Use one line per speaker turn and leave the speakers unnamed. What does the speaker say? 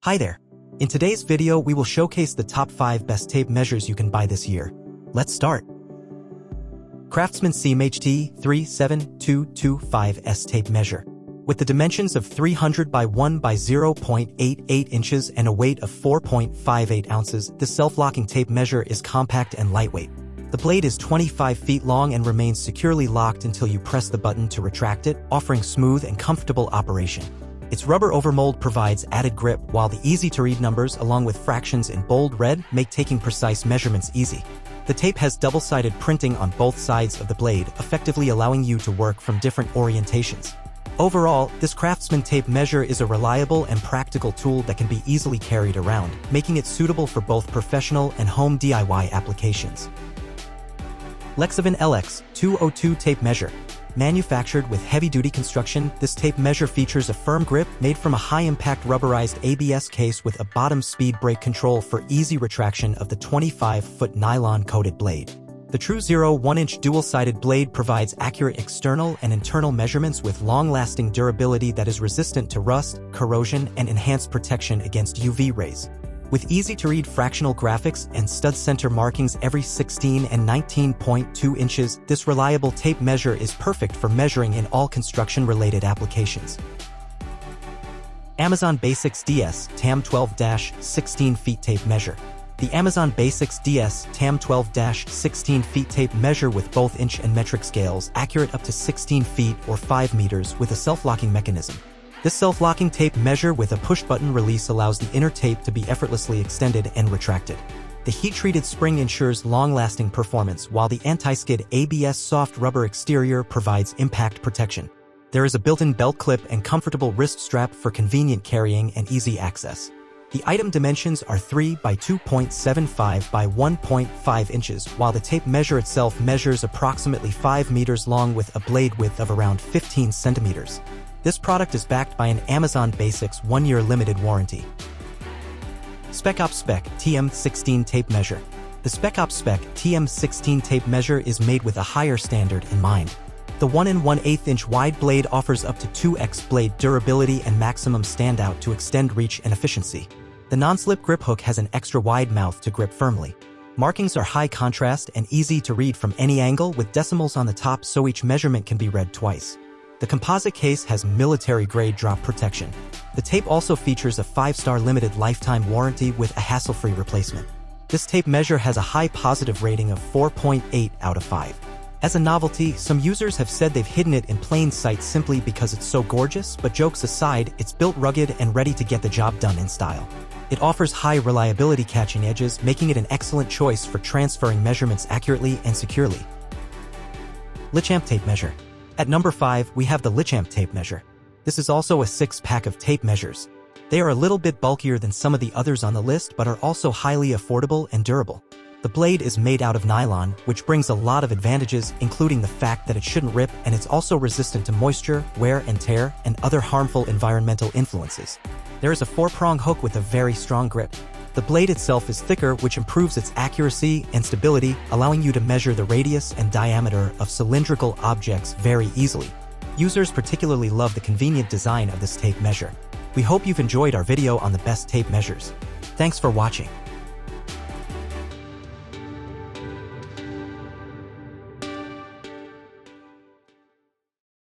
Hi there. In today's video, we will showcase the top 5 best tape measures you can buy this year. Let's start. CRAFTSMAN CMHT 37225S tape measure. With the dimensions of 300 by 1 by 0.88 inches and a weight of 4.58 ounces, this self-locking tape measure is compact and lightweight. The blade is 25 feet long and remains securely locked until you press the button to retract it, offering smooth and comfortable operation. Its rubber overmold provides added grip, while the easy-to-read numbers along with fractions in bold red make taking precise measurements easy. The tape has double-sided printing on both sides of the blade, effectively allowing you to work from different orientations. Overall, this CRAFTSMAN tape measure is a reliable and practical tool that can be easily carried around, making it suitable for both professional and home DIY applications. LEXIVON LX202 tape measure. Manufactured with heavy-duty construction, this tape measure features a firm grip made from a high-impact rubberized ABS case with a bottom speed brake control for easy retraction of the 25-foot nylon-coated blade. The true 0.1-inch dual-sided blade provides accurate external and internal measurements with long-lasting durability that is resistant to rust, corrosion, and enhanced protection against UV rays. With easy-to-read fractional graphics and stud center markings every 16 and 19.2 inches, this reliable tape measure is perfect for measuring in all construction-related applications. Amazon Basics DS TAM 12-16 feet tape measure. The Amazon Basics DS TAM 12-16 feet tape measure with both inch and metric scales, accurate up to 16 feet or 5 meters with a self-locking mechanism. This self-locking tape measure with a push-button release allows the inner tape to be effortlessly extended and retracted. The heat-treated spring ensures long-lasting performance, while the anti-skid ABS soft rubber exterior provides impact protection. There is a built-in belt clip and comfortable wrist strap for convenient carrying and easy access. The item dimensions are 3 by 2.75 by 1.5 inches, while the tape measure itself measures approximately 5 meters long with a blade width of around 15 centimeters. This product is backed by an Amazon Basics 1-year limited warranty. SPEC TM16 tape measure. The SPEC TM16 tape measure is made with a higher standard in mind. The 1 1/8 inch wide blade offers up to 2x blade durability and maximum standout to extend reach and efficiency. The non-slip grip hook has an extra wide mouth to grip firmly. Markings are high contrast and easy to read from any angle with decimals on the top so each measurement can be read twice. The composite case has military-grade drop protection. The tape also features a 5-star limited lifetime warranty with a hassle-free replacement. This tape measure has a high positive rating of 4.8 out of 5. As a novelty, some users have said they've hidden it in plain sight simply because it's so gorgeous, but jokes aside, it's built rugged and ready to get the job done in style. It offers high reliability catching edges, making it an excellent choice for transferring measurements accurately and securely. LICHAMP tape measure. At number 5, we have the LICHAMP tape measure. This is also a 6-pack of tape measures. They are a little bit bulkier than some of the others on the list but are also highly affordable and durable. The blade is made out of nylon, which brings a lot of advantages, including the fact that it shouldn't rip, and it's also resistant to moisture, wear and tear, and other harmful environmental influences. There is a 4-prong hook with a very strong grip. The blade itself is thicker, which improves its accuracy and stability, allowing you to measure the radius and diameter of cylindrical objects very easily. Users particularly love the convenient design of this tape measure. We hope you've enjoyed our video on the best tape measures. Thanks for watching.